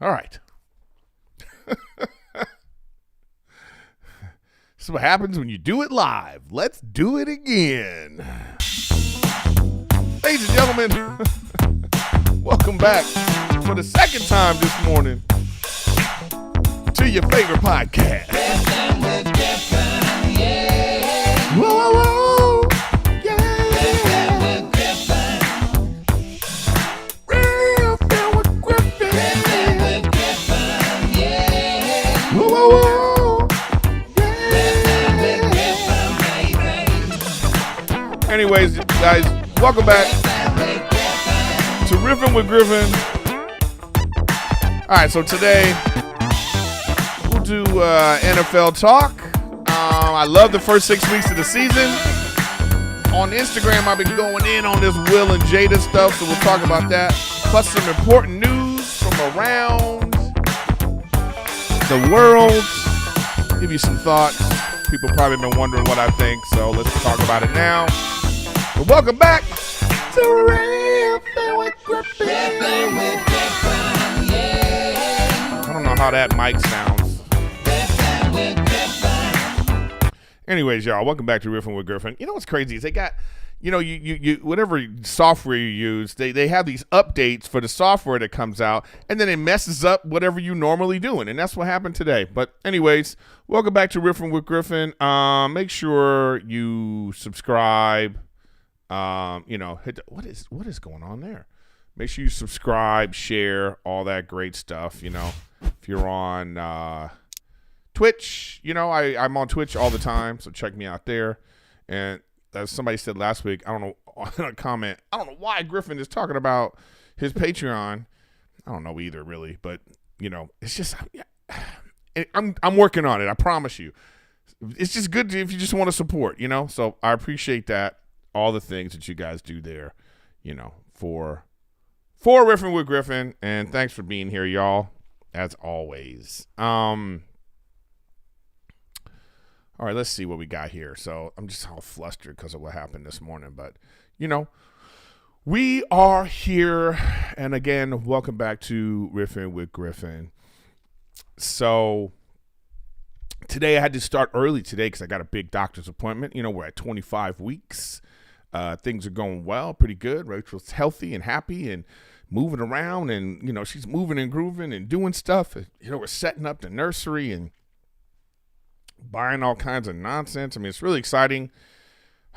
All right. This is what happens when you do it live. Let's do it again. Ladies and gentlemen, welcome back for the second time this morning to your favorite podcast. Riffin with Griffin, yeah. Whoa, whoa, whoa, yeah. Riffin with Griffin. Riffin with Griffin. Riffin with Griffin, yeah. Whoa, whoa, whoa, yeah. Riffin with Griffin, baby. Anyways, guys, welcome back to Riffin with Griffin. All right, so today we'll do NFL talk. I love the first 6 weeks of the season. On Instagram, I've been going in on this Will and Jada stuff, so we'll talk about that. Plus some important news from around the world. Give you some thoughts. People probably been wondering what I think, so let's talk about it now. But welcome back to Riffin with Griffin. Riffin with Griffin, yeah. I don't know how that mic sounds. Riffin with Griffin. Anyways, y'all, welcome back to Riffin with Griffin. You know what's crazy is they got, you whatever software you use, they have these updates for the software that comes out, and then it messes up whatever you normally doing, and that's what happened today. But anyways, welcome back to Riffin with Griffin. Make sure you subscribe. Hit what is going on there? Make sure you subscribe, share, all that great stuff. If you're on Twitch, I'm on Twitch all the time, so check me out there. And as somebody said last week, I don't know, in a comment, I don't know why Griffin is talking about his Patreon. I don't know either, really, but it's just I'm working on it. I promise you. It's just good if you just want to support, So I appreciate that. All the things that you guys do there, for Riffin with Griffin, and thanks for being here, y'all, as always. All right, let's see what we got here. So I'm just all flustered because of what happened this morning, but we are here, and again, welcome back to Riffin with Griffin. So today I had to start early today because I got a big doctor's appointment. We're at 25 weeks. Things are going well, pretty good. Rachel's healthy and happy and moving around, and she's moving and grooving and doing stuff. We're setting up the nursery and buying all kinds of nonsense. I mean, it's really exciting.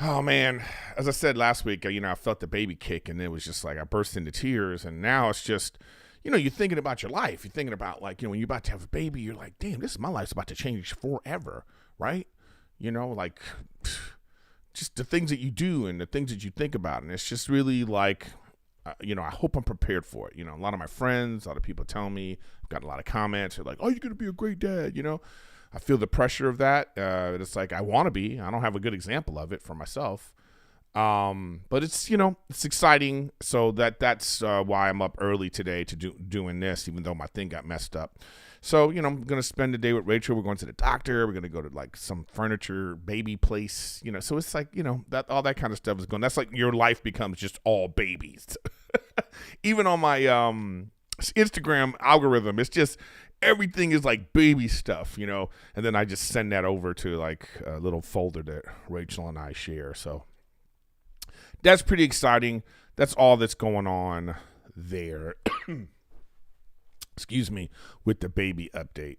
Oh man, as I said last week, I felt the baby kick, and it was just like I burst into tears. And now it's just, you're thinking about your life. You're thinking about when you're about to have a baby, you're like, damn, my life's about to change forever, right? Just the things that you do and the things that you think about. And it's just really like, I hope I'm prepared for it. A lot of my friends, a lot of people tell me, I've got a lot of comments. They're like, oh, you're going to be a great dad. I feel the pressure of that. It's like, I want to be. I don't have a good example of it for myself. But it's, it's exciting. So that's why I'm up early today to doing this, even though my thing got messed up. So, I'm going to spend the day with Rachel. We're going to the doctor. We're going to go to like some furniture baby place, so it's like, that all that kind of stuff is going. That's like your life becomes just all babies. Even on my Instagram algorithm, it's just everything is like baby stuff, and then I just send that over to like a little folder that Rachel and I share. So that's pretty exciting. That's all that's going on there. Excuse me, with the baby update.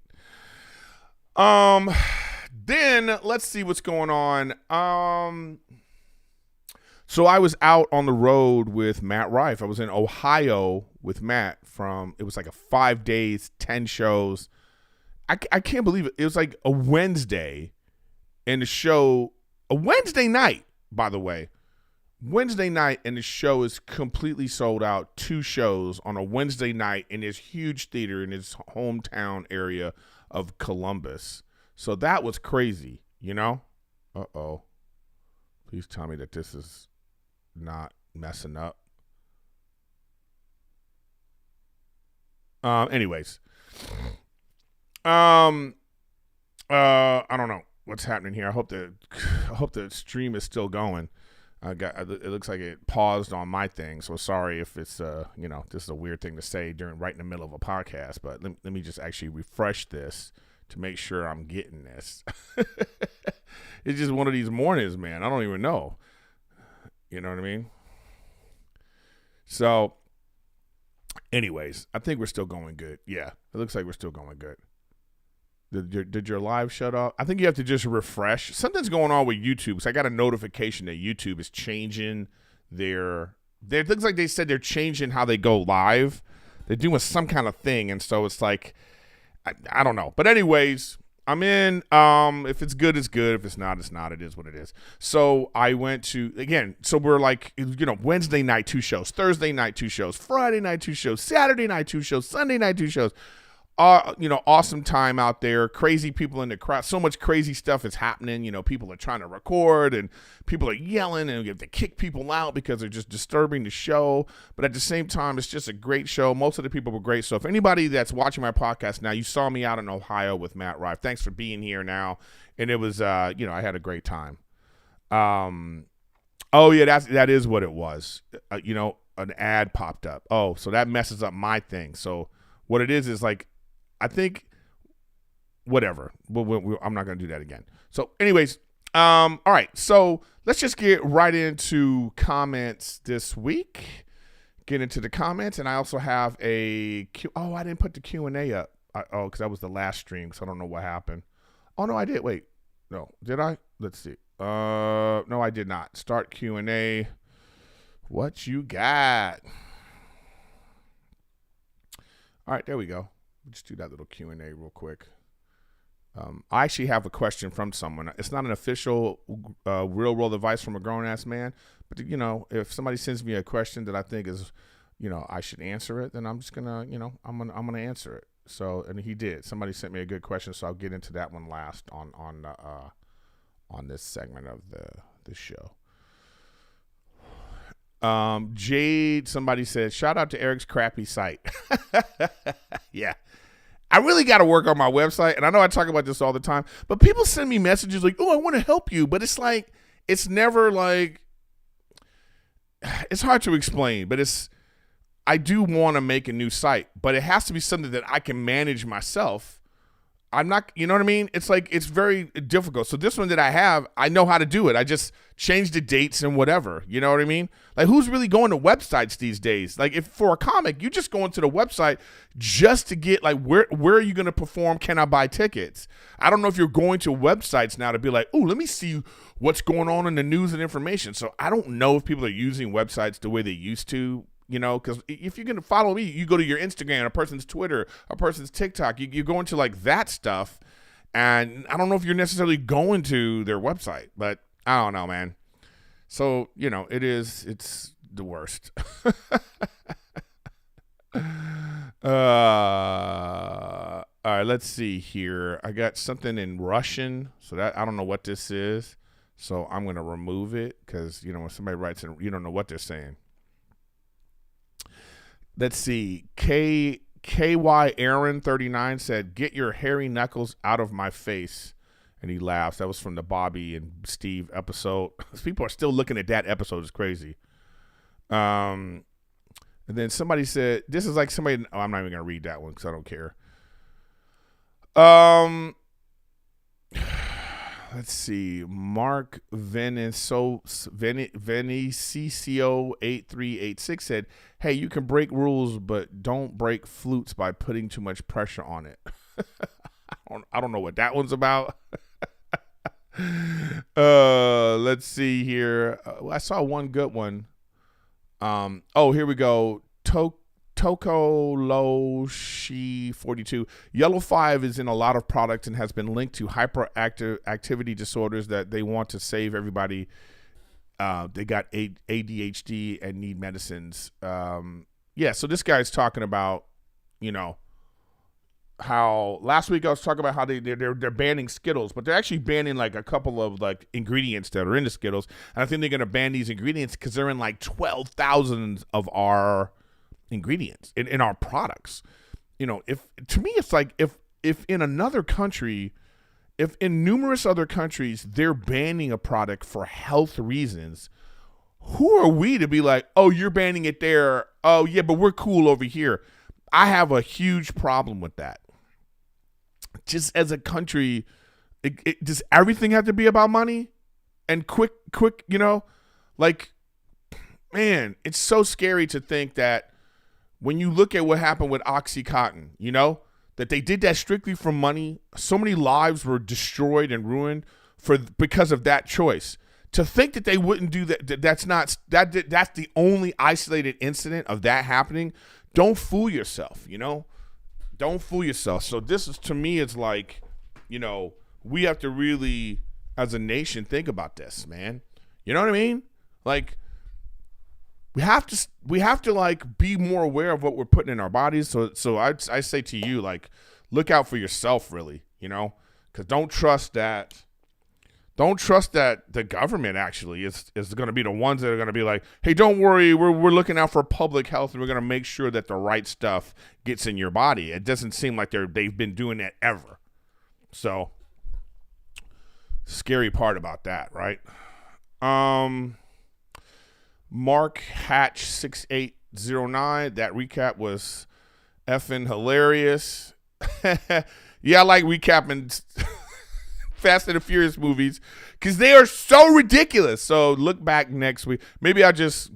Then let's see what's going on. So I was out on the road with Matt Rife. I was in Ohio with Matt it was like a 5 days, 10 shows. I can't believe it. It was like a Wednesday and the show, a Wednesday night, by the way. Wednesday night, and the show is completely sold out. 2 shows on a Wednesday night in this huge theater in his hometown area of Columbus. So that was crazy, Uh-oh. Please tell me that this is not messing up. Anyways. I don't know what's happening here. I hope the stream is still going. It looks like it paused on my thing, so sorry if it's this is a weird thing to say during right in the middle of a podcast. But let me just actually refresh this to make sure I'm getting this. It's just one of these mornings, man. I don't even know. You know what I mean? So, anyways, I think we're still going good. Yeah, it looks like we're still going good. Did your live shut off? I think you have to just refresh. Something's going on with YouTube. So I got a notification that YouTube is changing it looks like they said they're changing how they go live. They're doing some kind of thing. And so it's like, I don't know. But anyways, I'm in. If it's good, it's good. If it's not, it's not. It is what it is. So I went to, again, so we're like, Wednesday night, 2 shows. Thursday night, 2 shows. Friday night, 2 shows. Saturday night, 2 shows. Sunday night, 2 shows. Awesome time out there. Crazy people in the crowd. So much crazy stuff is happening. People are trying to record and people are yelling and you have to kick people out because they're just disturbing the show. But at the same time, it's just a great show. Most of the people were great. So if anybody that's watching my podcast now, you saw me out in Ohio with Matt Rife. Thanks for being here now. And it was, I had a great time. Oh yeah, that is what it was. An ad popped up. Oh, so that messes up my thing. So what it is like, I think, whatever. I'm not going to do that again. So, anyways, all right. So let's just get right into comments this week. Get into the comments, and I also have I didn't put the Q&A up. Because that was the last stream, so I don't know what happened. Oh no, I did. Wait, no, did I? Let's see. No, I did not. Start Q&A. What you got? All right, there we go. Just do that little Q&A real quick. I actually have a question from someone. It's not an official real world advice from a grown-ass man, but, if somebody sends me a question that I think is, I should answer it, then I'm just going to, I'm gonna answer it. So, and he did. Somebody sent me a good question, so I'll get into that one last on this segment of the show. Jade, somebody said, shout out to Eric's crappy site. Yeah. I really got to work on my website. And I know I talk about this all the time, but people send me messages like, oh, I want to help you. But it's like, it's never like, it's hard to explain, but I do want to make a new site, but it has to be something that I can manage myself. I'm not, you know what I mean? It's like, it's very difficult. So this one that I have, I know how to do it. I just change the dates and whatever. You know what I mean? Like, who's really going to websites these days? Like, if for a comic, you just go into the website just to get, like, where are you going to perform? Can I buy tickets? I don't know if you're going to websites now to be like, oh, let me see what's going on in the news and information. So I don't know if people are using websites the way they used to. Because if you're going to follow me, you go to your Instagram, a person's Twitter, a person's TikTok. You go into like that stuff. And I don't know if you're necessarily going to their website, but I don't know, man. So, it's the worst. All right, let's see here. I got something in Russian. So that I don't know what this is. So I'm going to remove it because, when somebody writes in, you don't know what they're saying. Let's see. KY Aaron 39 said, "Get your hairy knuckles out of my face." And he laughs. That was from the Bobby and Steve episode. People are still looking at that episode. It's crazy. And then somebody said, this is like somebody, I'm not even going to read that one because I don't care. Let's see. Mark Venicio 8386 said, "Hey, you can break rules, but don't break flutes by putting too much pressure on it." I don't know what that one's about. Let's see here. I saw one good one. Here we go. Toko Loshi 42. Yellow 5 is in a lot of products and has been linked to hyperactive activity disorders that they want to save everybody. They got ADHD and need medicines. So this guy's talking about, how last week I was talking about how they're banning Skittles, but they're actually banning like a couple of like ingredients that are in the Skittles. And I think they're going to ban these ingredients because they're in like 12,000 of our ingredients in our products. If to me it's like if in another country, if in numerous other countries they're banning a product for health reasons, who are we to be like, oh, you're banning it there. Oh, yeah, but we're cool over here. I have a huge problem with that. Just as a country, does everything have to be about money? And quick, like, man, it's so scary to think that when you look at what happened with OxyContin, that they did that strictly for money. So many lives were destroyed and ruined because of that choice. To think that they wouldn't do that's the only isolated incident of that happening. Don't fool yourself, Don't fool yourself. So this is, to me, it's like, we have to really, as a nation, think about this, man. You know what I mean? Like, we have to like be more aware of what we're putting in our bodies. So I say to you, like, look out for yourself, really, because don't trust that the government actually is going to be the ones that are going to be like, hey, don't worry, we're looking out for public health and we're going to make sure that the right stuff gets in your body. It doesn't seem like they've been doing that ever. So, scary part about that, right? Mark Hatch 6809. That recap was effing hilarious. Yeah, I like recapping Fast and the Furious movies because they are so ridiculous. So look back next week. Maybe I'll just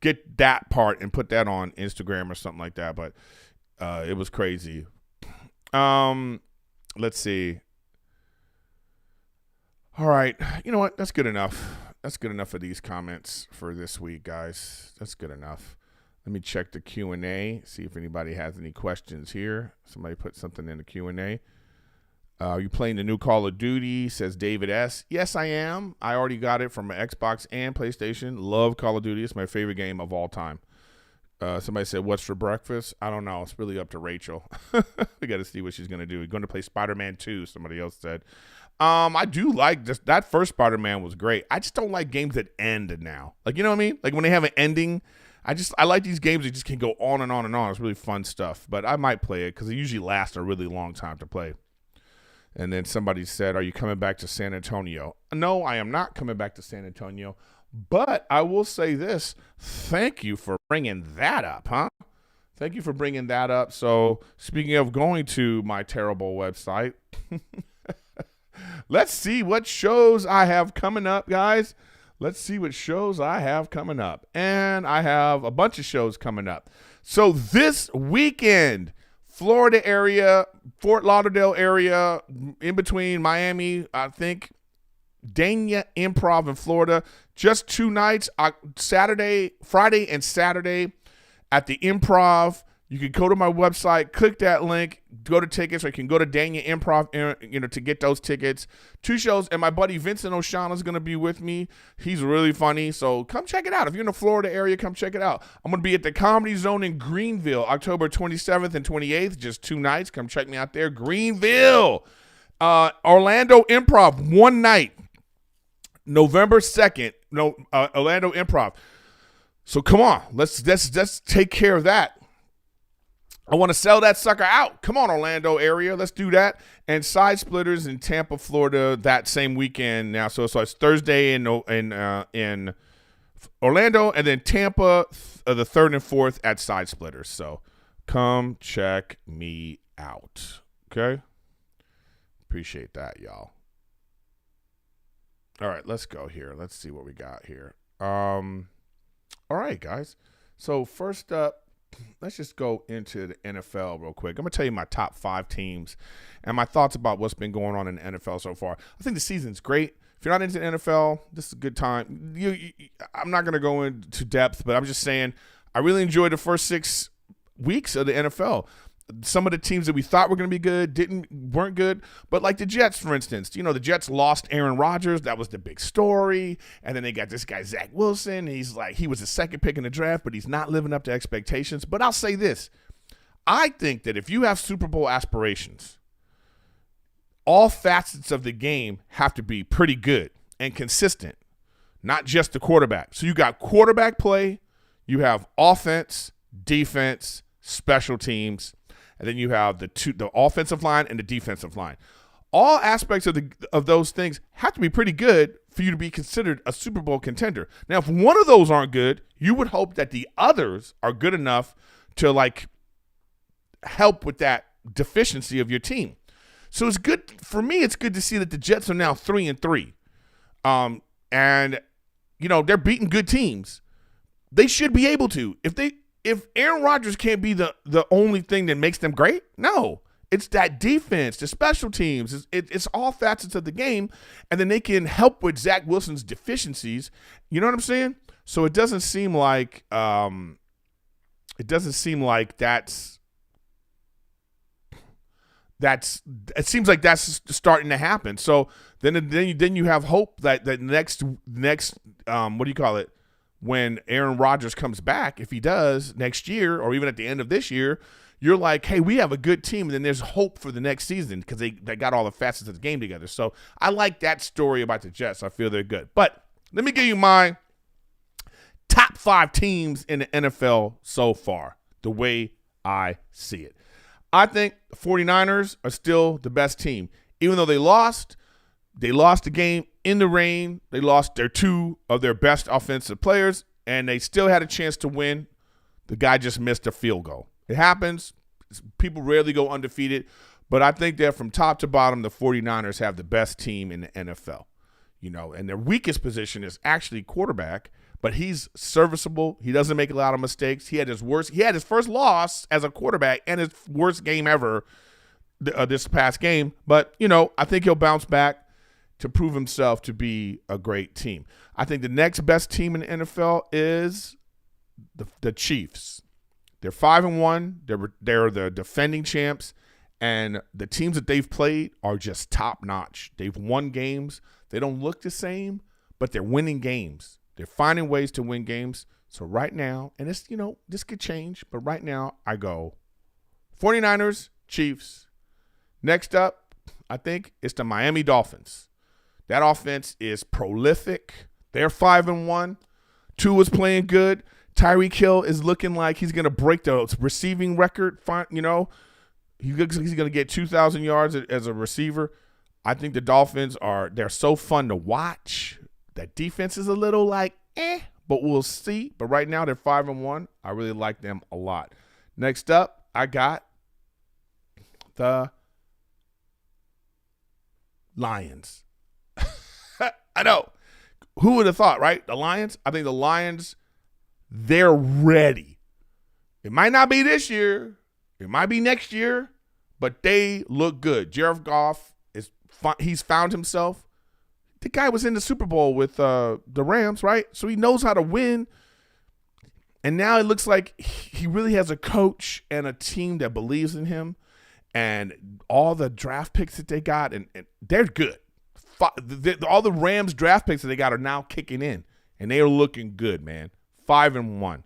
get that part and put that on Instagram or something like that. But it was crazy. Let's see. All right. You know what? That's good enough. That's good enough of these comments for this week, guys. That's good enough. Let me check the Q&A, see if anybody has any questions here. Somebody put something in the Q&A. Are you playing the new Call of Duty, says David S. Yes, I am. I already got it from my Xbox and PlayStation. Love Call of Duty. It's my favorite game of all time. Somebody said, what's for breakfast? I don't know. It's really up to Rachel. We got to see what she's going to do. We're going to play Spider-Man 2, somebody else said. I do like that first Spider-Man was great. I just don't like games that end now. Like, you know what I mean? Like when they have an ending, I like these games that just can go on and on and on. It's really fun stuff. But I might play it because they usually last a really long time to play. And then somebody said, are you coming back to San Antonio? No, I am not coming back to San Antonio. But I will say this. Thank you for bringing that up, huh? Thank you for bringing that up. So speaking of going to my terrible website, let's see what shows I have coming up, guys. Let's see what shows I have coming up. And I have a bunch of shows coming up. So this weekend, Florida area, Fort Lauderdale area, in between Miami, I think, Dania Improv in Florida. Just 2 nights, Friday and Saturday at the Improv. You can go to my website, click that link, go to tickets, or you can go to Dania Improv, to get those tickets. 2 shows, and my buddy Vincent O'Shaughnessy is going to be with me. He's really funny, so come check it out. If you're in the Florida area, come check it out. I'm going to be at the Comedy Zone in Greenville, October 27th and 28th, just 2 nights. Come check me out there. Greenville. Orlando Improv, 1 night, November 2nd. Orlando Improv. So come on, let's take care of that. I want to sell that sucker out. Come on, Orlando area. Let's do that. And Side Splitters in Tampa, Florida that same weekend now. So it's Thursday in Orlando, and then Tampa the 3rd and 4th at Side Splitters. So come check me out. Okay? Appreciate that, y'all. All right, let's go here. Let's see what we got here. All right, guys. So first up, let's just go into the NFL real quick. I'm going to tell you my top 5 teams and my thoughts about what's been going on in the NFL so far. I think the season's great. If you're not into the NFL, this is a good time. I'm not going to go into depth, but I'm just saying I really enjoyed the first 6 weeks of the NFL. Some of the teams that we thought were going to be good weren't good. But like the Jets, for instance, the Jets lost Aaron Rodgers. That was the big story. And then they got this guy, Zach Wilson. He was the 2nd pick in the draft, but he's not living up to expectations. But I'll say this. I think that if you have Super Bowl aspirations, all facets of the game have to be pretty good and consistent, not just the quarterback. So you got quarterback play, you have offense, defense, special teams, and then you have the offensive line and the defensive line. All aspects of those things have to be pretty good for you to be considered a Super Bowl contender. Now, if one of those aren't good, you would hope that the others are good enough to like help with that deficiency of your team. So it's good for me. It's good to see that the Jets are now 3-3, and they're beating good teams. They should be able to. If Aaron Rodgers can't be the only thing that makes them great, no. It's that defense, the special teams. It's all facets of the game, and then they can help with Zach Wilson's deficiencies. You know what I'm saying? So it doesn't seem like that's it seems like that's starting to happen. So then you have hope that next what do you call it? When Aaron Rodgers comes back, if he does next year or even at the end of this year, you're like, hey, we have a good team, and then there's hope for the next season because they got all the facets of the game together. So I like that story about the Jets. I feel they're good. But let me give you my top 5 teams in the NFL so far, the way I see it. I think the 49ers are still the best team. Even though they lost the game in the rain. They lost their 2 of their best offensive players, and they still had a chance to win. The guy just missed a field goal. It happens. People rarely go undefeated, but I think that from top to bottom, the 49ers have the best team in the NFL. And their weakest position is actually quarterback, but he's serviceable. He doesn't make a lot of mistakes. He had his first loss as a quarterback and his worst game ever this past game. But, I think he'll bounce back to prove himself to be a great team. I think the next best team in the NFL is the Chiefs. They're 5-1. They're the defending champs, and the teams that they've played are just top notch. They've won games. They don't look the same, but they're winning games. They're finding ways to win games. So right now, and it's this could change, but right now I go 49ers, Chiefs. Next up, I think it's the Miami Dolphins. That offense is prolific. They're 5-1. Tua is playing good. Tyreek Hill is looking like he's going to break the receiving record. He looks like he's going to get 2,000 yards as a receiver. I think the Dolphins they're so fun to watch. That defense is a little like, but we'll see. But right now they're 5-1. I really like them a lot. Next up, I got the Lions. I know. Who would have thought, right? The Lions? I think the Lions, they're ready. It might not be this year. It might be next year, but they look good. Jared Goff, he's found himself. The guy was in the Super Bowl with the Rams, right? So he knows how to win. And now it looks like he really has a coach and a team that believes in him. And all the draft picks that they got, and they're good. All the Rams draft picks that they got are now kicking in, and they are looking good, man. 5-1.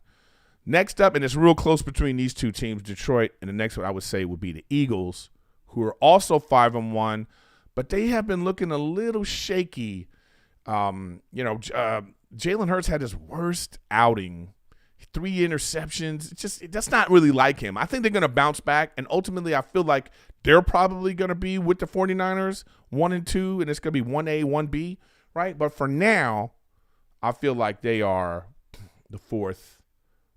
Next up, and it's real close between these two teams, Detroit, and the next one I would say would be the Eagles, who are also 5-1, but they have been looking a little shaky. Jalen Hurts had his worst outing. 3 interceptions. That's not really like him. I think they're going to bounce back, and ultimately I feel like they're probably going to be with the 49ers 1-2, and it's going to be 1A, 1B, right? But for now, I feel like they are the 4th.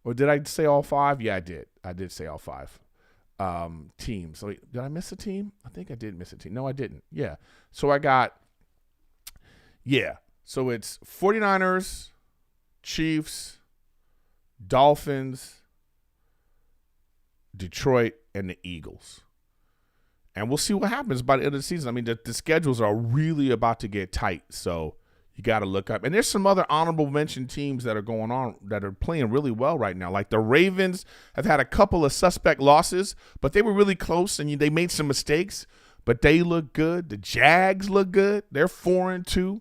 Or did I say all 5? Yeah, I did. I did say all 5 teams. So did I miss a team? I think I did miss a team. No, I didn't. Yeah. So So it's 49ers, Chiefs, Dolphins, Detroit, and the Eagles. And we'll see what happens by the end of the season. I mean, the schedules are really about to get tight, so you got to look up. And there's some other honorable mention teams that are going on that are playing really well right now. Like the Ravens have had a couple of suspect losses, but they were really close, and they made some mistakes, but they look good. The Jags look good. They're 4-2.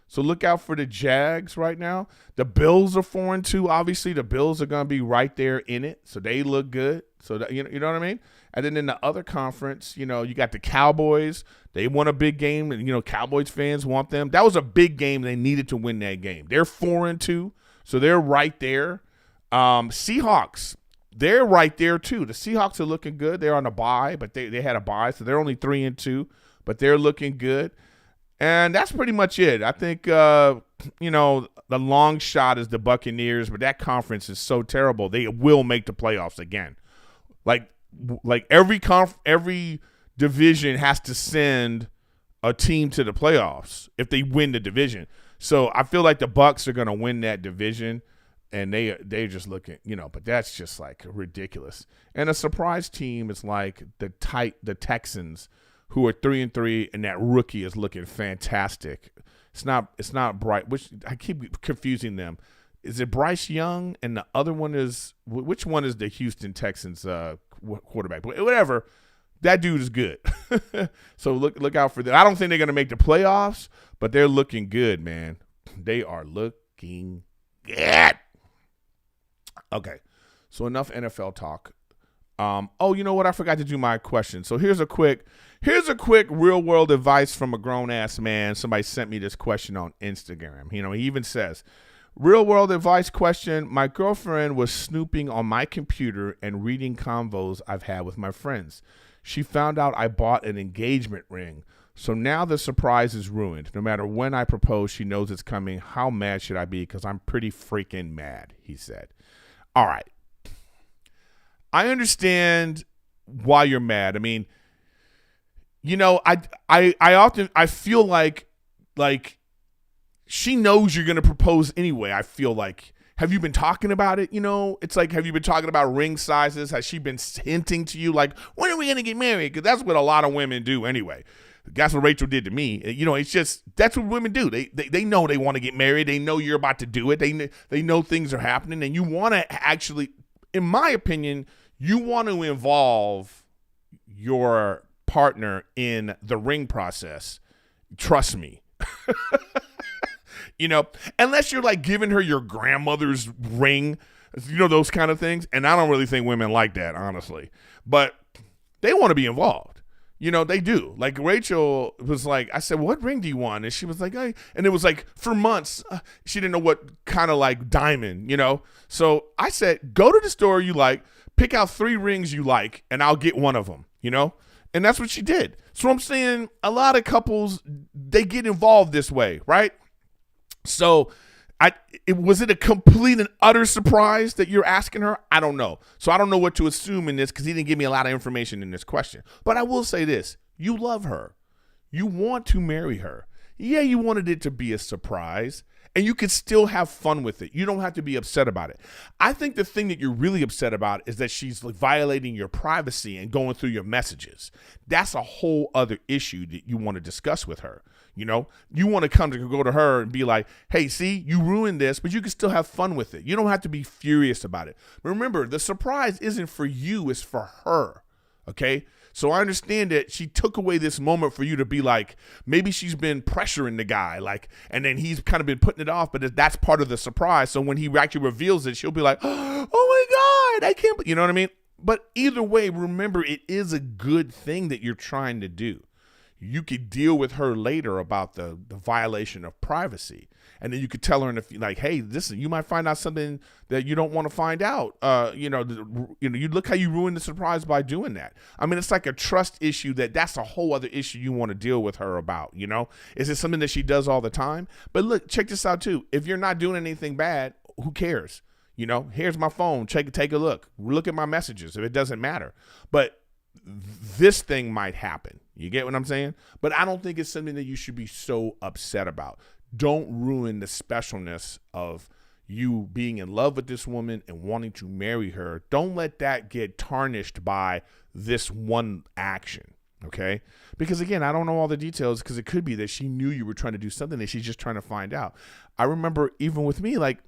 So look out for the Jags right now. The Bills are 4-2. Obviously, the Bills are going to be right there in it, so they look good. So that, you know what I mean? And then in the other conference, you got the Cowboys. They won a big game, and Cowboys fans want them. That was a big game. They needed to win that game. They're 4-2, so they're right there. Seahawks, they're right there too. The Seahawks are looking good. They're on a bye, but they had a bye, so they're only 3-2. but they're looking good. And that's pretty much it. I think, the long shot is the Buccaneers, but that conference is so terrible. They will make the playoffs again. Like every division has to send a team to the playoffs if they win the division. So I feel like the Bucs are going to win that division, and they're just looking, but that's just like ridiculous. And a surprise team is like the Texans, who are 3-3, and that rookie is looking fantastic. It's not Bryce, which I keep confusing them. Is it Bryce Young, and the other one is, which one is the Houston Texans quarterback? Whatever. That dude is good. So look out for that. I don't think they're going to make the playoffs, but they're looking good, man. They are looking good. Okay, so enough NFL talk. You know what? I forgot to do my question. So here's a quick real world advice from a grown ass man. Somebody sent me this question on Instagram. He even says, real world advice question. My girlfriend was snooping on my computer and reading convos I've had with my friends. She found out I bought an engagement ring. So now the surprise is ruined. No matter when I propose, she knows it's coming. How mad should I be? Because I'm pretty freaking mad, he said. All right. I understand why you're mad. I mean, I feel like she knows you're going to propose anyway. I feel like, have you been talking about it? It's like, have you been talking about ring sizes? Has she been hinting to you like, when are we going to get married? Because that's what a lot of women do anyway. That's what Rachel did to me. It's just, that's what women do. They know they want to get married. They know you're about to do it. They know things are happening, and you want to actually, in my opinion, you want to involve your partner in the ring process. Trust me. Unless you're like giving her your grandmother's ring, those kind of things. And I don't really think women like that, honestly. But they want to be involved. They do. Like Rachel was like, I said, what ring do you want? And she was like, hey. And it was like for months, she didn't know what kind of like diamond, So I said, go to the store you like, pick out 3 rings you like, and I'll get one of them, And that's what she did. So I'm saying a lot of couples, they get involved this way, right? So was it a complete and utter surprise that you're asking her? I don't know. So I don't know what to assume in this because he didn't give me a lot of information in this question. But I will say this. You love her. You want to marry her. Yeah, you wanted it to be a surprise, and you could still have fun with it. You don't have to be upset about it. I think the thing that you're really upset about is that she's like violating your privacy and going through your messages. That's a whole other issue that you want to discuss with her. You want to go to her and be like, hey, see, you ruined this, but you can still have fun with it. You don't have to be furious about it. Remember, the surprise isn't for you, it's for her. Okay? So I understand that she took away this moment for you to be like, maybe she's been pressuring the guy, like, and then he's kind of been putting it off, but that's part of the surprise. So when he actually reveals it, she'll be like, oh my God, I can't, you know what I mean? But either way, remember, it is a good thing that you're trying to do. You could deal with her later about the violation of privacy. And then you could tell her, like, hey, listen, you might find out something that you don't want to find out. You look how you ruined the surprise by doing that. I mean, it's like a trust issue that's a whole other issue you want to deal with her about, Is it something that she does all the time? But look, check this out too. If you're not doing anything bad, who cares? Here's my phone. Take a look. Look at my messages if it doesn't matter. But this thing might happen. You get what I'm saying? But I don't think it's something that you should be so upset about. Don't ruin the specialness of you being in love with this woman and wanting to marry her. Don't let that get tarnished by this one action, okay? Because, again, I don't know all the details because it could be that she knew you were trying to do something that she's just trying to find out. I remember even with me, like,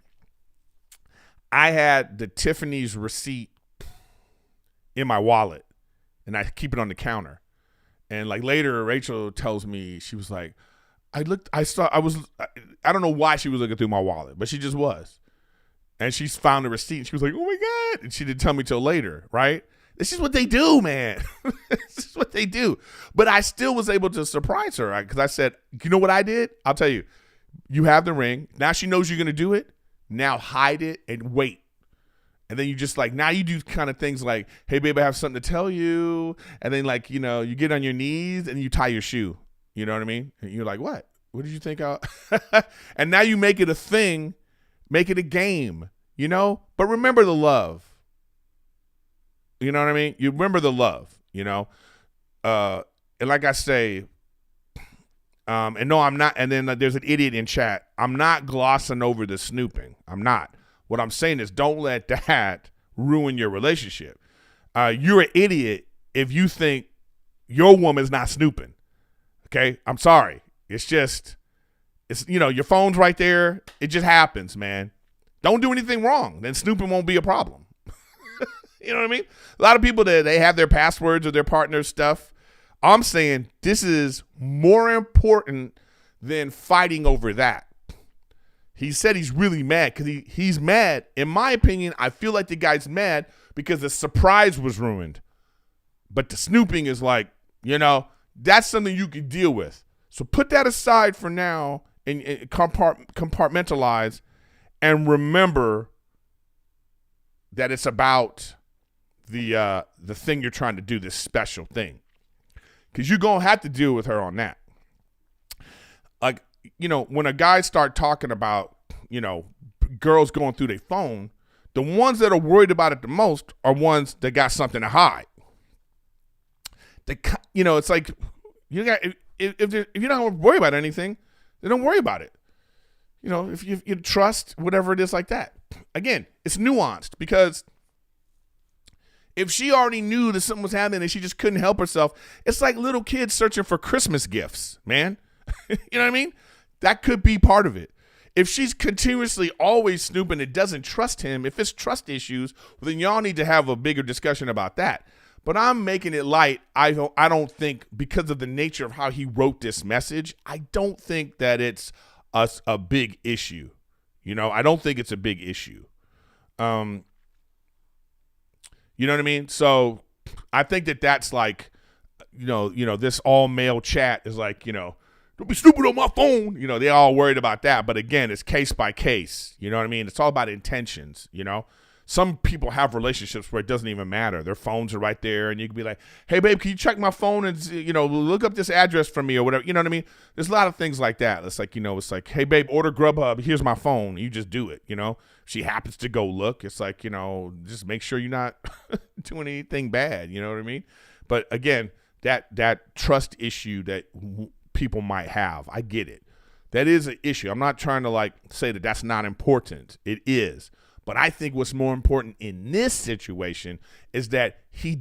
I had the Tiffany's receipt in my wallet, and I keep it on the counter. And like later, Rachel tells me, she was like, I don't know why she was looking through my wallet, but she just was. And she found the receipt and she was like, oh my God. And she didn't tell me till later, right? This is what they do, man. This is what they do. But I still was able to surprise her because I said, you know what I did? I'll tell you. You have the ring. Now she knows you're going to do it. Now hide it and wait. And then you just like, now you do kind of things like, hey, babe, I have something to tell you. And then like, you get on your knees and you tie your shoe. You know what I mean? And you're like, what? What did you think? And now you make it a thing, make it a game, but remember the love. You know what I mean? You remember the love, and like I say, and no, I'm not. And then there's an idiot in chat. I'm not glossing over the snooping. I'm not. What I'm saying is don't let that ruin your relationship. You're an idiot if you think your woman's not snooping. Okay? I'm sorry. It's your phone's right there. It just happens, man. Don't do anything wrong. Then snooping won't be a problem. You know what I mean? A lot of people, they have their passwords or their partner's stuff. I'm saying this is more important than fighting over that. He said he's really mad because he's mad. In my opinion, I feel like the guy's mad because the surprise was ruined. But the snooping is like, that's something you could deal with. So put that aside for now and compartmentalize and remember that it's about the thing you're trying to do, this special thing. Because you're going to have to deal with her on that. Like, when a guy start talking about, girls going through their phone, the ones that are worried about it the most are ones that got something to hide. It's like, if you don't worry about anything, then don't worry about it. If you trust, whatever it is like that. Again, it's nuanced because if she already knew that something was happening and she just couldn't help herself, it's like little kids searching for Christmas gifts, man. You know what I mean? That could be part of it. If she's continuously always snooping and doesn't trust him, if it's trust issues, well, then y'all need to have a bigger discussion about that. But I'm making it light. I don't think, because of the nature of how he wrote this message, I don't think that it's a big issue. I don't think it's a big issue. You know what I mean? So I think that's like, this all male chat is like, don't be stupid on my phone. They all worried about that. But again, it's case by case. You know what I mean? It's all about intentions, Some people have relationships where it doesn't even matter. Their phones are right there, and you can be like, hey, babe, can you check my phone and, look up this address for me or whatever. You know what I mean? There's a lot of things like that. It's like, it's like, hey, babe, order Grubhub. Here's my phone. You just do it, She happens to go look. It's like, just make sure you're not doing anything bad. You know what I mean? But, again, that trust issue that people might have, I get it. That is an issue. I'm not trying to, say that that's not important. It is. But I think what's more important in this situation is that he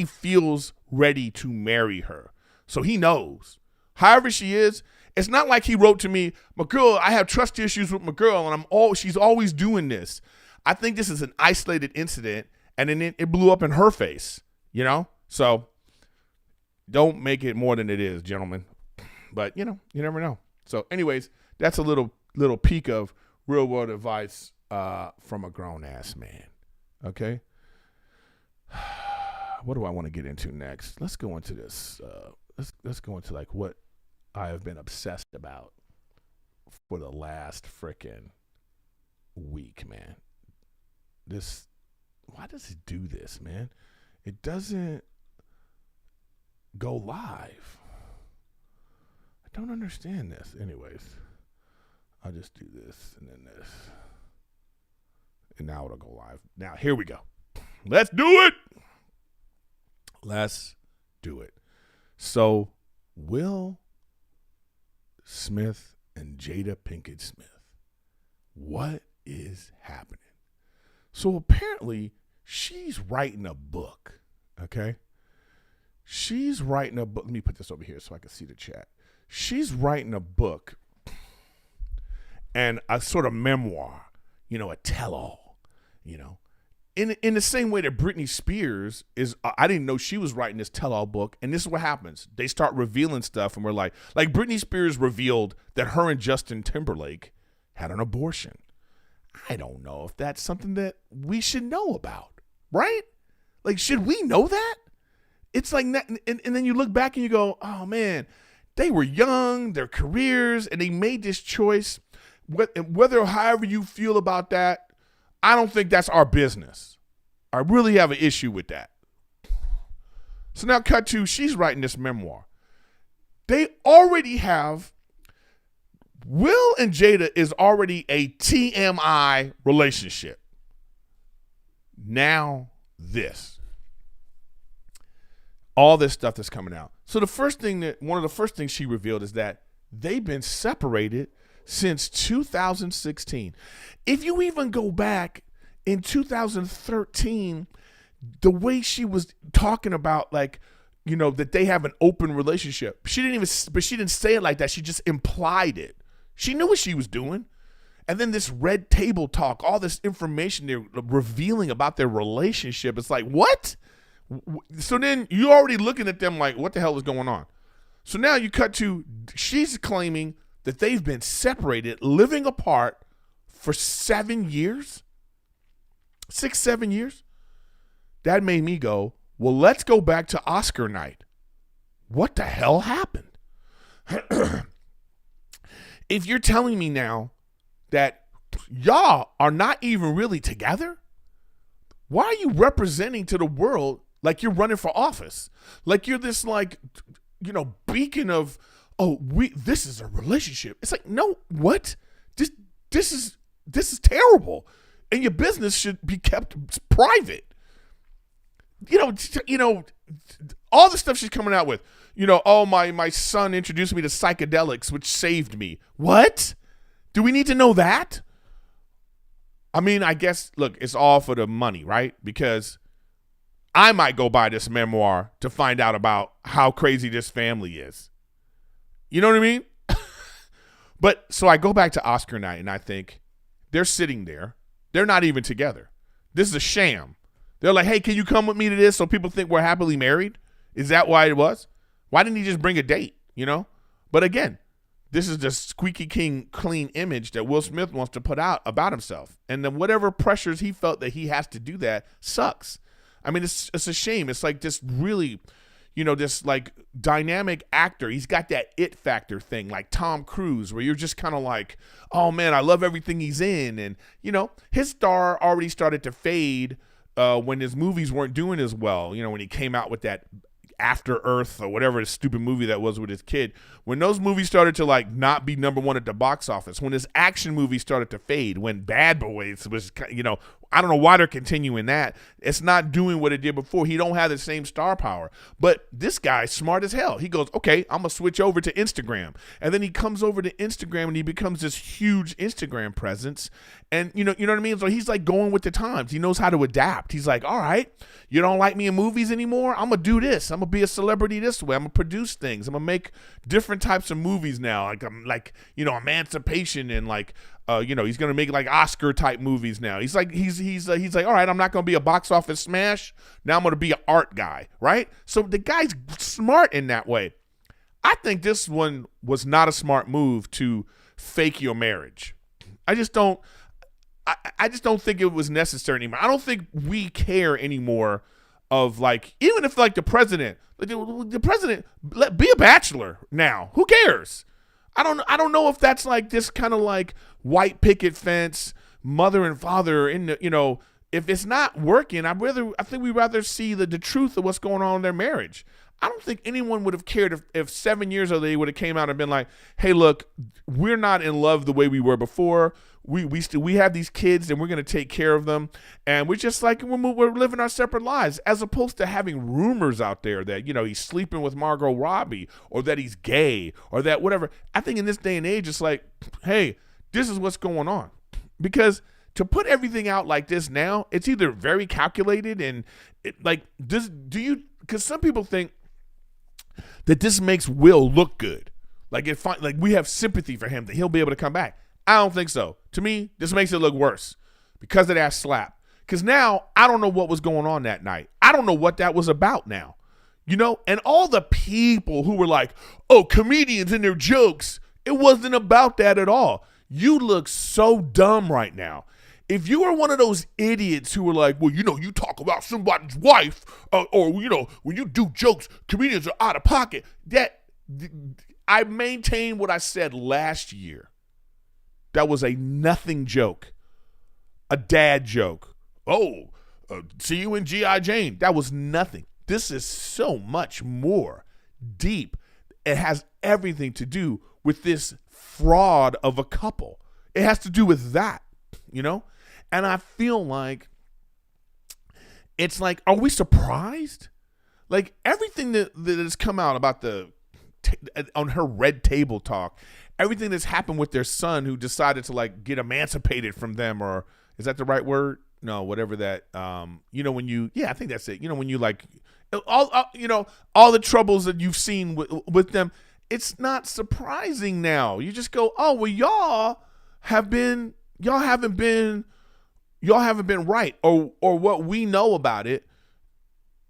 feels ready to marry her. So he knows. However she is, it's not like he wrote to me, my girl, I have trust issues with my girl, and she's always doing this. I think this is an isolated incident, and then it blew up in her face, So don't make it more than it is, gentlemen. But, you never know. So anyways, that's a little peek of real world advice from a grown-ass man, okay? What do I want to get into next? Let's go into this. Let's go into, what I have been obsessed about for the last frickin' week, man. Why does it do this, man? It doesn't go live. I don't understand this. Anyways, I'll just do this and then this. And now it'll go live. Now, here we go. Let's do it. Let's do it. So, Will Smith and Jada Pinkett Smith. What is happening? So, apparently, she's writing a book. Okay? She's writing a book. Let me put this over here so I can see the chat. She's writing a book and a sort of memoir, a tell-all. In the same way that Britney Spears is, I didn't know she was writing this tell-all book, and this is what happens. They start revealing stuff, and we're like Britney Spears revealed that her and Justin Timberlake had an abortion. I don't know if that's something that we should know about, right? Should we know that? It's like, and then you look back and you go, oh man, they were young, their careers, and they made this choice. Whether however you feel about that, I don't think that's our business. I really have an issue with that. So now cut to, she's writing this memoir. They already have, Will and Jada is already a TMI relationship. Now this. All this stuff that's coming out. So one of the first things she revealed is that they've been separated since 2016. If you even go back in 2013, the way she was talking about, like, you know, that they have an open relationship. But she didn't say it like that. She just implied it. She knew what she was doing. And then this red table talk, all this information they're revealing about their relationship. It's like, what? So then you're already looking at them like, what the hell is going on? So now you cut to, she's claiming that they've been separated, living apart for 7 years, 6, 7 years. That made me go, well, let's go back to Oscar night. What the hell happened? If you're telling me now that y'all are not even really together, why are you representing to the world like you're running for office? Like you're this, like, you know, beacon of, oh, this is a relationship. It's like, no, what? This is terrible. And your business should be kept private. You know, all the stuff she's coming out with. You know, oh, my son introduced me to psychedelics, which saved me. What? Do we need to know that? I mean, I guess, look, it's all for the money, right? Because I might go buy this memoir to find out about how crazy this family is. You know what I mean? But so I go back to Oscar night and I think they're sitting there. They're not even together. This is a sham. They're like, hey, can you come with me to this so people think we're happily married? Is that why it was? Why didn't he just bring a date, you know? But again, this is the squeaky clean image that Will Smith wants to put out about himself. And then whatever pressures he felt that he has to do that sucks. I mean, it's a shame. It's like this really, you know, this like dynamic actor. He's got that it factor thing like Tom Cruise where you're just kind of like, oh, man, I love everything he's in. And, you know, his star already started to fade when his movies weren't doing as well. You know, when he came out with that After Earth or whatever the stupid movie that was with his kid, when those movies started to like not be number one at the box office, when his action movies started to fade, when Bad Boys was, you know, I don't know why they're continuing that. It's not doing what it did before. He don't have the same star power. But this guy's smart as hell. He goes, okay, I'm gonna switch over to Instagram, and then he comes over to Instagram and he becomes this huge Instagram presence. And you know what I mean? So he's like going with the times. He knows how to adapt. He's like, all right, you don't like me in movies anymore? I'm gonna do this. I'm gonna be a celebrity this way. I'm gonna produce things. I'm gonna make different types of movies now. Like you know, Emancipation and like you know, he's gonna make like Oscar type movies now. He's like, he's like, all right, I'm not gonna be a box office smash. Now I'm gonna be an art guy, right? So the guy's smart in that way. I think this one was not a smart move to fake your marriage. I just don't think it was necessary anymore. I don't think we care anymore of like, even if like the president be a bachelor now. Who cares? I don't know if that's like this kind of like white picket fence, mother and father in the, you know, if it's not working, I think we'd rather see the truth of what's going on in their marriage. I don't think anyone would have cared if 7 years ago they would have came out and been like, hey, look, we're not in love the way we were before. We have these kids and we're going to take care of them. And we're just like, we're living our separate lives, as opposed to having rumors out there that, you know, he's sleeping with Margot Robbie or that he's gay or that whatever. I think in this day and age, it's like, hey, this is what's going on. Because to put everything out like this now, it's either very calculated and because some people think that this makes Will look good. Like we have sympathy for him that he'll be able to come back. I don't think so. To me, this makes it look worse because of that slap. Because now I don't know what was going on that night. I don't know what that was about now. You know, and all the people who were like, oh, comedians and their jokes, it wasn't about that at all. You look so dumb right now. If you were one of those idiots who were like, well, you know, you talk about somebody's wife or, you know, when you do jokes, comedians are out of pocket. I maintain what I said last year. That was a nothing joke. a dad joke. Oh, see you in G.I. Jane. That was nothing. This is so much more deep. It has everything to do with this fraud of a couple. It has to do with that, you know? And I feel like it's like, are we surprised? Like everything that has come out about on her red table talk, everything that's happened with their son who decided to like get emancipated from them, or is that the right word? No, whatever that, I think that's it. When you like all the troubles that you've seen with them, it's not surprising now. You just go, oh, well, y'all haven't been right. Or what we know about it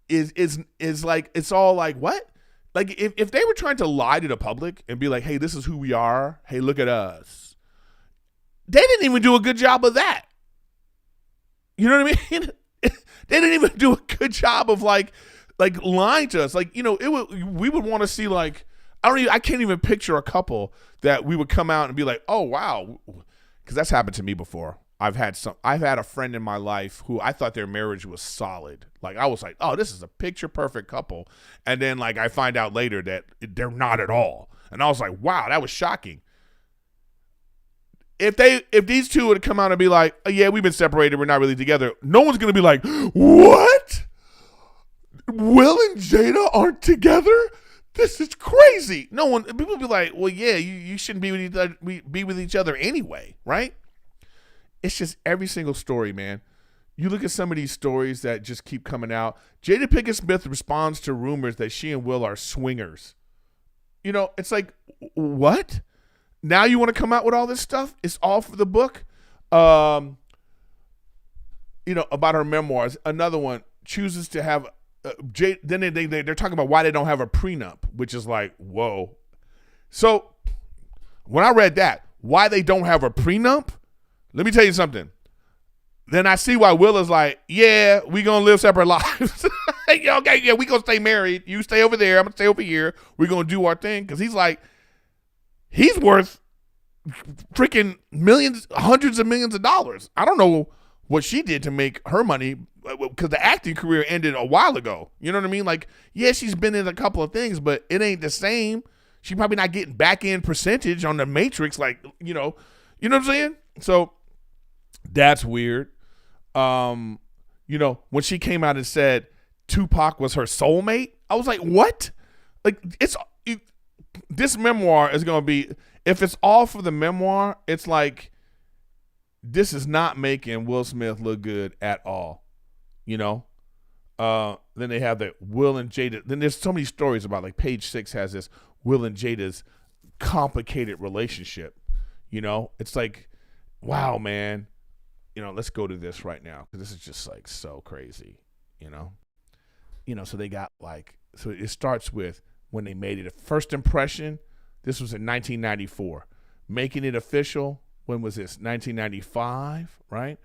is like, it's all like, what? Like if they were trying to lie to the public and be like, hey, this is who we are. Hey, look at us. They didn't even do a good job of that. You know what I mean? They didn't even do a good job of like lying to us. Like, we would want to see like, I can't even picture a couple that we would come out and be like, oh, wow. Cause that's happened to me before. I've had a friend in my life who I thought their marriage was solid. Like I was like, oh, this is a picture perfect couple. And then like, I find out later that they're not at all. And I was like, wow, that was shocking. If these two would come out and be like, oh, yeah, we've been separated, we're not really together, no one's going to be like, what? Will and Jada aren't together? This is crazy. No one, people be like, well, yeah, you shouldn't be with each other anyway, right? It's just every single story, man. You look at some of these stories that just keep coming out. Jada Pinkett Smith responds to rumors that she and Will are swingers. It's like, what? Now you want to come out with all this stuff? It's all for the book. About her memoirs. Another one chooses to have. Then they're talking about why they don't have a prenup, which is like, whoa. So when I read that, why they don't have a prenup, let me tell you something. Then I see why Will is like, yeah, we gonna live separate lives. Okay, yeah, we gonna stay married. You stay over there. I'm gonna stay over here. We're gonna do our thing. Because he's like, he's worth freaking millions, hundreds of millions of dollars. I don't know what she did to make her money, because the acting career ended a while ago. You know what I mean? Like, yeah, she's been in a couple of things, but it ain't the same. She probably not getting back end percentage on the Matrix. Like, you know what I'm saying? So that's weird. When she came out and said Tupac was her soulmate, I was like, what? Like, this memoir is going to be, if it's all for the memoir, it's like, this is not making Will Smith look good at all. Then they have that Will and Jada. Then there's so many stories about, like, Page 6 has this Will and Jada's complicated relationship. It's like, wow, man. Let's go to this right now, because this is just like so crazy. So they got like, so it starts with when they made it a first impression. This was in 1994. Making it official, when was this? 1995, right?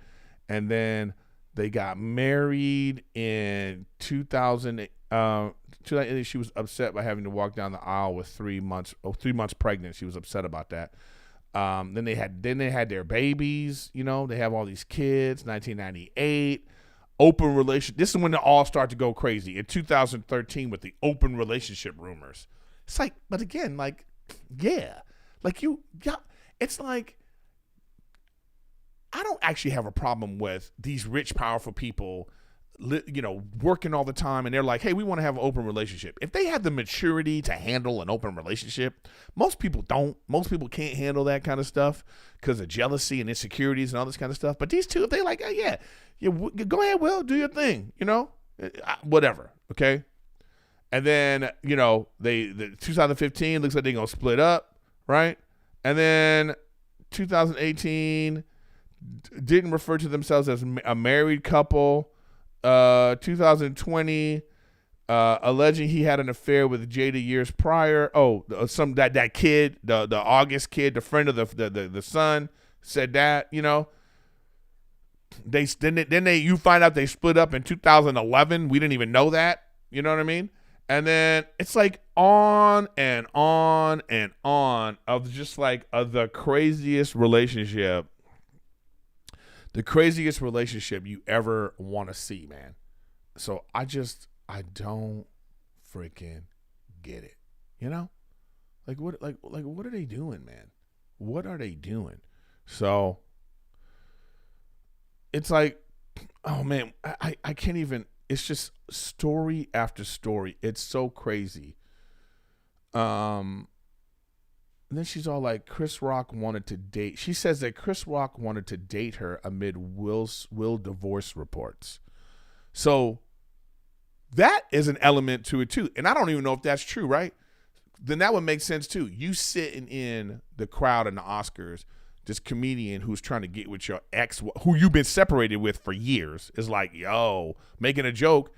And then they got married in 2000. She was upset by having to walk down the aisle with 3 months pregnant. She was upset about that. Then they had their babies. They have all these kids. 1998. Open relation. This is when it all started to go crazy in 2013 with the open relationship rumors. It's like, but again, like, yeah, like it's like, I don't actually have a problem with these rich, powerful people, working all the time, and they're like, hey, we want to have an open relationship. If they have the maturity to handle an open relationship, most people don't. Most people can't handle that kind of stuff because of jealousy and insecurities and all this kind of stuff. But these two, if they like, yeah, go ahead, Will, do your thing, whatever, okay? And then, the 2015 looks like they're going to split up, right? And then 2018 didn't refer to themselves as a married couple. 2020, alleging he had an affair with Jada years prior. Oh, that kid, the August kid, the friend of the son, said that. You find out they split up in 2011. We didn't even know that. You know what I mean? And then it's like on and on and on of just like the craziest relationship The craziest relationship you ever want to see, man. So I don't freaking get it. You know? What are they doing, man? What are they doing? So it's like, oh man, I can't even, it's just story after story. It's so crazy. And then she's all like, Chris Rock wanted to date. She says that Chris Rock wanted to date her amid Will divorce reports. So that is an element to it too. And I don't even know if that's true, right? Then that would make sense too. You sitting in the crowd in the Oscars, this comedian who's trying to get with your ex, who you've been separated with for years, is like, yo, making a joke.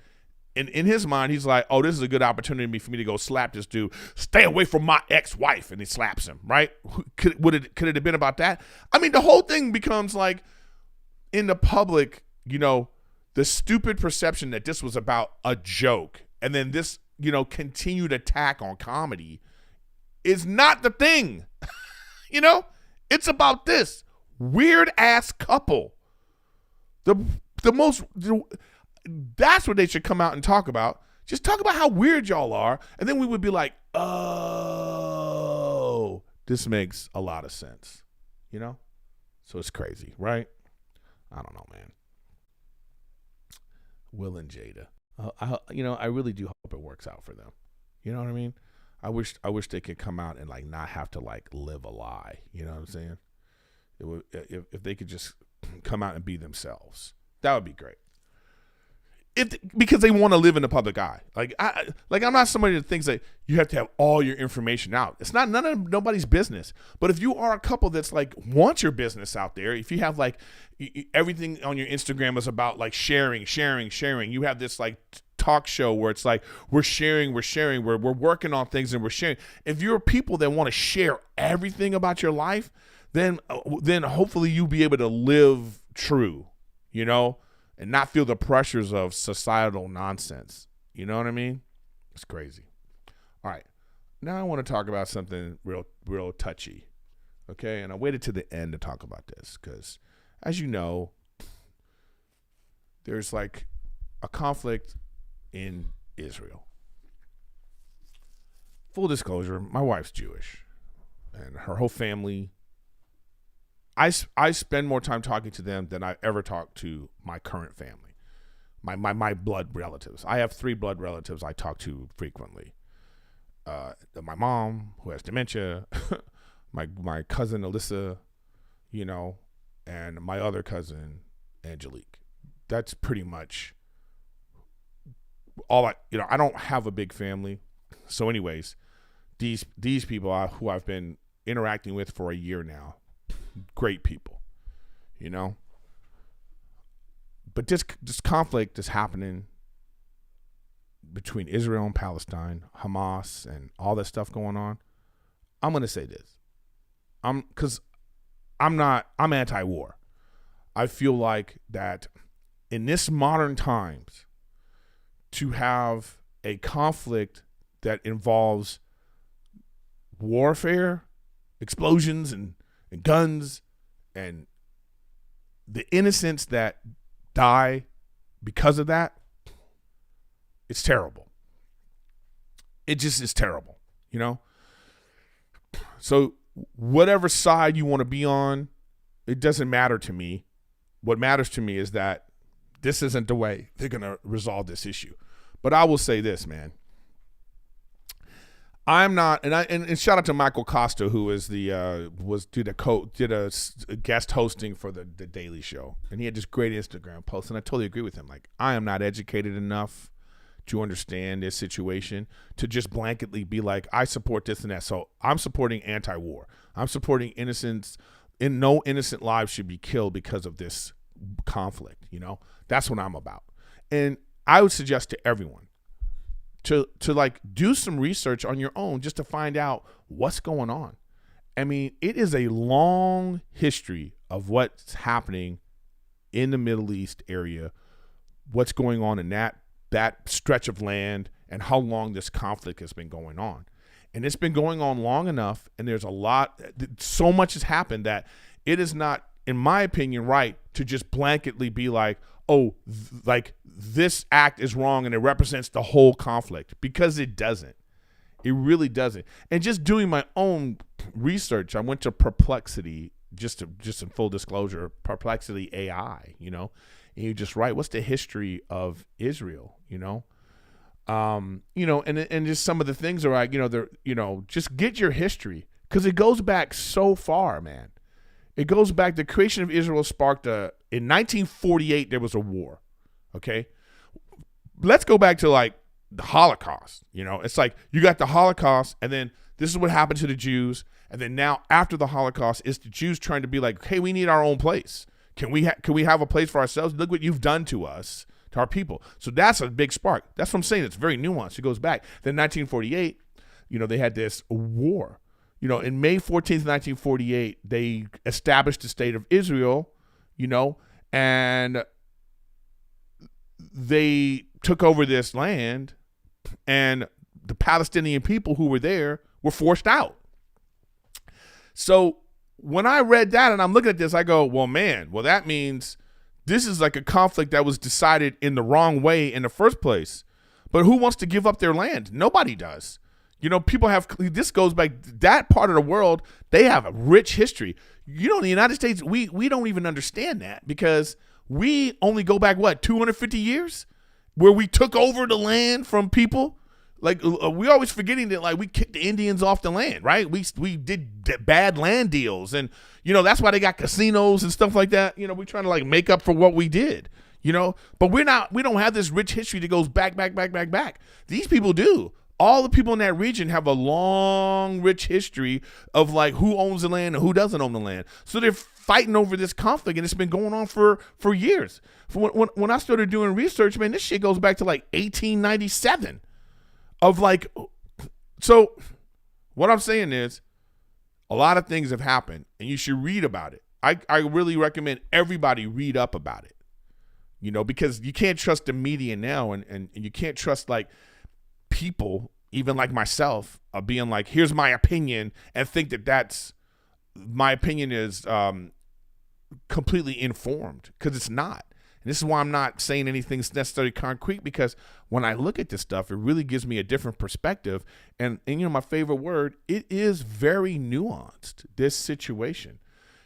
And in his mind, he's like, oh, this is a good opportunity for me to go slap this dude. Stay away from my ex-wife. And he slaps him, right? Could it have been about that? I mean, the whole thing becomes like, in the public, you know, the stupid perception that this was about a joke. And then this, you know, continued attack on comedy is not the thing. You know? It's about this weird-ass couple. That's what they should come out and talk about. Just talk about how weird y'all are, and then we would be like, oh, this makes a lot of sense, you know? So it's crazy, right? I don't know, man. Will and Jada. I really do hope it works out for them. You know what I mean? I wish they could come out and like not have to like live a lie. You know what I'm saying? It would, if they could just come out and be themselves. That would be great. Because they want to live in the public eye. I'm not somebody that thinks that you have to have all your information out. It's not nobody's business. But if you are a couple that's like wants your business out there, if you have like everything on your Instagram is about like sharing, you have this like talk show where it's like we're sharing, we're working on things and we're sharing. If you're people that want to share everything about your life, then hopefully you'll be able to live true, you know? And not feel the pressures of societal nonsense. You know what I mean? It's crazy. All right. Now I want to talk about something real touchy. Okay? And I waited to the end to talk about this because, as you know, there's like a conflict in Israel. Full disclosure, my wife's Jewish. And her whole family, I spend more time talking to them than I ever talk to my current family, my blood relatives. I have 3 blood relatives I talk to frequently. My mom, who has dementia, my cousin Alyssa, you know, and my other cousin Angelique. That's pretty much all I don't have a big family. So anyways, these people who I've been interacting with for a year now. Great people, you know. But this conflict is happening between Israel and Palestine, Hamas, and all that stuff going on. I'm gonna say this, I'm anti-war. I feel like that in this modern times, to have a conflict that involves warfare, explosions, and guns, and the innocents that die because of that, it's terrible. It just is terrible, you know? So whatever side you want to be on, it doesn't matter to me. What matters to me is that this isn't the way they're going to resolve this issue. But I will say this, man. I'm not, and shout out to Michael Costa, who is did a guest hosting for the Daily Show, and he had this great Instagram post, and I totally agree with him. Like, I am not educated enough to understand this situation to just blanketly be like, I support this and that. So I'm supporting anti-war. I'm supporting innocence, and no innocent lives should be killed because of this conflict. You know, that's what I'm about, and I would suggest to everyone to like do some research on your own just to find out what's going on. I mean, it is a long history of what's happening in the Middle East area, what's going on in that stretch of land, and how long this conflict has been going on. And it's been going on long enough, and there's so much has happened that it is not in my opinion, right to just blanketly be like, oh, like this act is wrong and it represents the whole conflict, because it doesn't. It really doesn't. And just doing my own research, I went to Perplexity, just in full disclosure, Perplexity AI, you know, and you just write, what's the history of Israel, you know? You know, and just some of the things are like, you know, they're, you know, just get your history, because it goes back so far, man. It goes back, the creation of Israel sparked in 1948, there was a war, okay? Let's go back to like the Holocaust, you know? It's like you got the Holocaust, and then this is what happened to the Jews, and then now after the Holocaust, it's the Jews trying to be like, hey, we need our own place. Can we have a place for ourselves? Look what you've done to us, to our people. So that's a big spark. That's what I'm saying. It's very nuanced. It goes back. Then 1948, you know, they had this war. You know, in May 14th, 1948, they established the state of Israel, you know, and they took over this land, and the Palestinian people who were there were forced out. So when I read that and I'm looking at this, I go, well, man, well, that means this is like a conflict that was decided in the wrong way in the first place. But who wants to give up their land? Nobody does. You know, people have, this goes back, that part of the world, they have a rich history. You know, in the United States, we don't even understand that, because we only go back, 250 years? Where we took over the land from people? Like, we always forgetting that, like, we kicked the Indians off the land, right? We did bad land deals. And, you know, that's why they got casinos and stuff like that. You know, we're trying to, like, make up for what we did, you know? But we don't have this rich history that goes back. These people do. All the people in that region have a long, rich history of like who owns the land and who doesn't own the land. So they're fighting over this conflict, and it's been going on for years. When I started doing research, man, this shit goes back to like 1897. Of like, so what I'm saying is, a lot of things have happened, and you should read about it. I really recommend everybody read up about it, you know, because you can't trust the media now, and you can't trust like people, even like myself, being like, here's my opinion, and think that that's my opinion is completely informed, because it's not. And this is why I'm not saying anything's necessarily concrete, because when I look at this stuff, it really gives me a different perspective. And you know, my favorite word, it is very nuanced, this situation.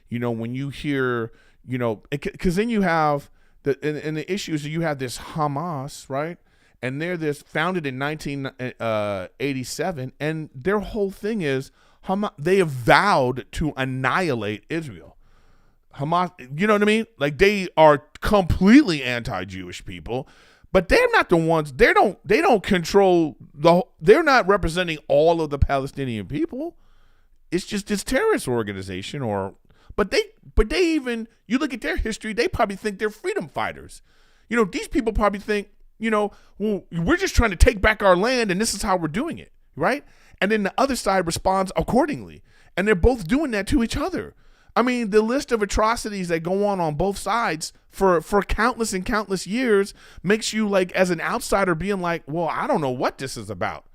You know, when you hear, you know, because then you have the issues, you have this Hamas, right? And they're this founded in 1987, and their whole thing is Hamas. They have vowed to annihilate Israel. Hamas, you know what I mean? Like, they are completely anti-Jewish people, but they're not the ones. They don't control they're not representing all of the Palestinian people. It's just this terrorist organization, but they even, you look at their history, they probably think they're freedom fighters. You know, these people probably think, you know, well, we're just trying to take back our land, and this is how we're doing it, right? And then the other side responds accordingly, and they're both doing that to each other. I mean, the list of atrocities that go on both sides for countless and countless years makes you, like, as an outsider, being like, well, I don't know what this is about.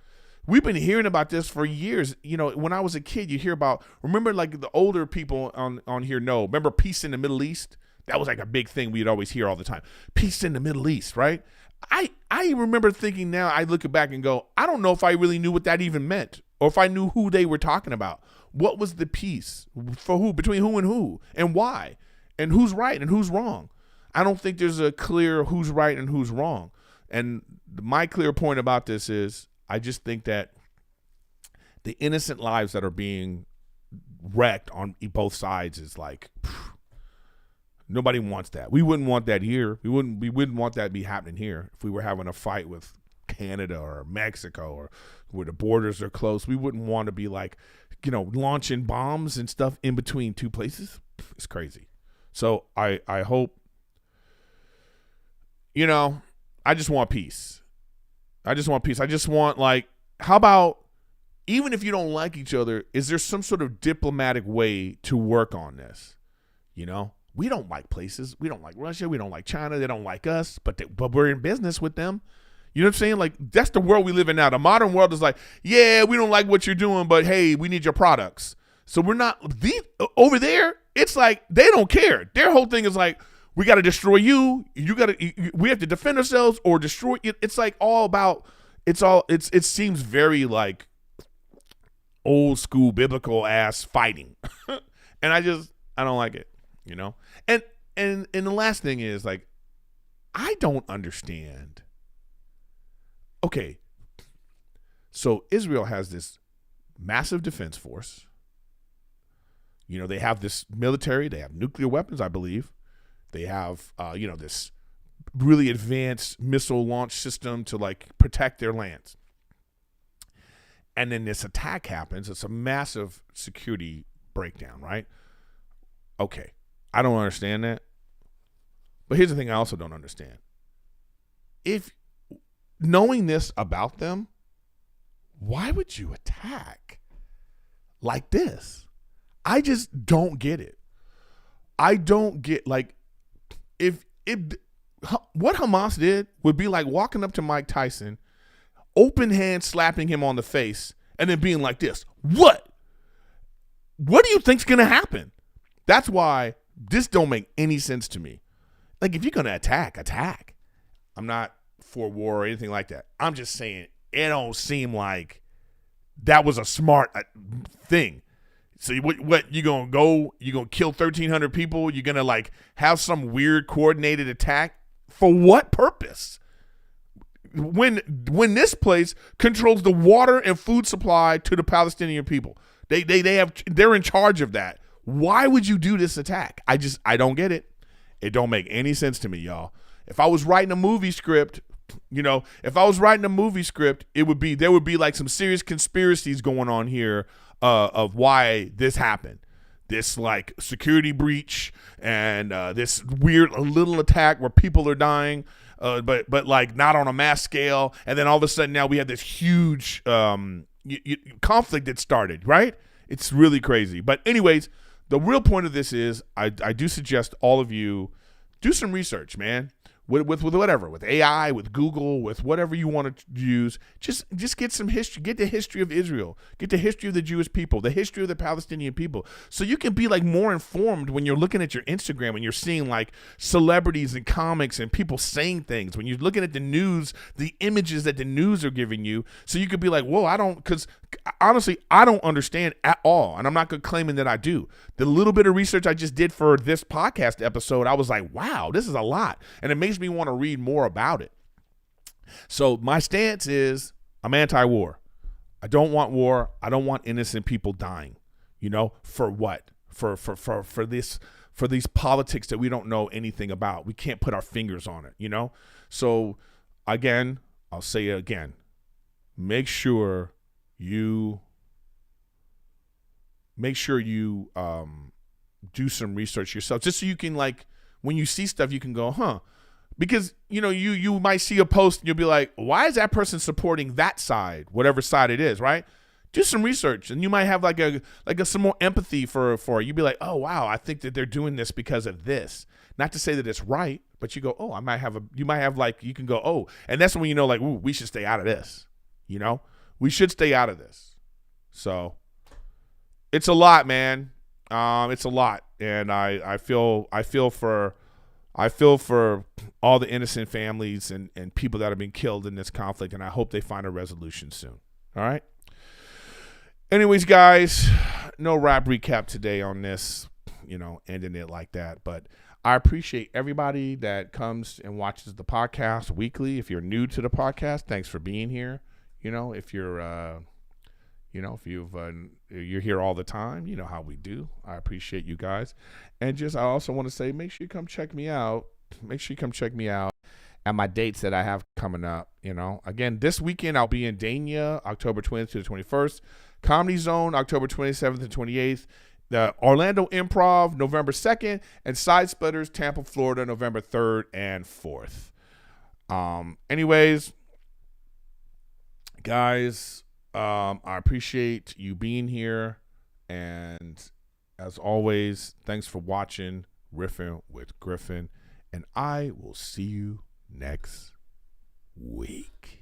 We've been hearing about this for years. You know, when I was a kid, you hear about, remember, like, the older people on here know, remember peace in the Middle East? That was like a big thing we'd always hear all the time. Peace in the Middle East, right? I remember thinking, now I look back and go, I don't know if I really knew what that even meant, or if I knew who they were talking about. What was the peace? For who? Between who, and why? And who's right and who's wrong? I don't think there's a clear who's right and who's wrong. And my clear point about this is, I just think that the innocent lives that are being wrecked on both sides is like, nobody wants that. We wouldn't want that here. We wouldn't want that to be happening here. If we were having a fight with Canada or Mexico, or where the borders are close, we wouldn't want to be like, you know, launching bombs and stuff in between two places. It's crazy. So I hope, you know, I just want peace. I just want, like, how about, even if you don't like each other, is there some sort of diplomatic way to work on this? You know, we don't like places. We don't like Russia. We don't like China. They don't like us, but we're in business with them. You know what I'm saying? Like, that's the world we live in now. The modern world is like, yeah, we don't like what you're doing, but hey, we need your products. So we're not, over there, it's like they don't care. Their whole thing is like, we got to destroy you. We have to defend ourselves or destroy it. It's like all about, it seems very like old school biblical ass fighting. And I don't like it, you know? And the last thing is like, I don't understand. Okay. So Israel has this massive defense force. You know, they have this military, they have nuclear weapons, I believe. They have, this really advanced missile launch system to like protect their lands. And then this attack happens. It's a massive security breakdown, right? Okay. I don't understand that. But here's the thing I also don't understand. If knowing this about them, why would you attack like this? I just don't get it. I don't get, like, what Hamas did would be like walking up to Mike Tyson, open hand slapping him on the face, and then being like this. What do you think's gonna happen? That's why this don't make any sense to me. Like, if you're gonna attack. I'm not for war or anything like that. I'm just saying it don't seem like that was a smart thing. So what you gonna go? You gonna kill 1,300 people? You're gonna like have some weird coordinated attack for what purpose? When this place controls the water and food supply to the Palestinian people, they're in charge of that. Why would you do this attack? I don't get it. It don't make any sense to me, y'all. If I was writing a movie script, there would be like some serious conspiracies going on here of why this happened. This like security breach and this weird little attack where people are dying, but like not on a mass scale. And then all of a sudden now we have this huge conflict that started, right? It's really crazy. But anyways, the real point of this is I do suggest all of you do some research, man. With whatever, with AI, with Google, with whatever you want to use, just get some history, get the history of Israel, get the history of the Jewish people, the history of the Palestinian people, so you can be like more informed when you're looking at your Instagram and you're seeing like celebrities and comics and people saying things, when you're looking at the news, the images that the news are giving you, so you could be like, whoa, because honestly, I don't understand at all, and I'm not claiming that I do. The little bit of research I just did for this podcast episode, I was like, wow, this is a lot, and it makes me want to read more about it. So my stance is I'm anti-war. I don't want war. I don't want innocent people dying. For what? For these politics that we don't know anything about. We can't put our fingers on it. So again, I'll say it again. Make sure you do some research yourself, just so you can, like, when you see stuff, you can go, huh? Because, you might see a post and you'll be like, why is that person supporting that side, whatever side it is, right? Do some research, and you might have some more empathy for it. You'd be like, oh, wow, I think that they're doing this because of this. Not to say that it's right, but you go, oh, you can go, oh, and that's when like, ooh, we should stay out of this. We should stay out of this. So it's a lot, man. It's a lot. And I feel for all the innocent families and people that have been killed in this conflict, and I hope they find a resolution soon. All right. Anyways, guys, no rap recap today on this, ending it like that. But I appreciate everybody that comes and watches the podcast weekly. If you're new to the podcast, thanks for being here. If you're, you're here all the time, you know how we do. I appreciate you guys. And I also want to say, make sure you come check me out. Make sure you come check me out at my dates that I have coming up. Again, this weekend I'll be in Dania, October 20th to the 21st. Comedy Zone, October 27th and 28th. The Orlando Improv, November 2nd. And Side Splitters, Tampa, Florida, November 3rd and 4th. Anyways, guys, I appreciate you being here. And as always, thanks for watching Riffin with Griffin. And I will see you next week.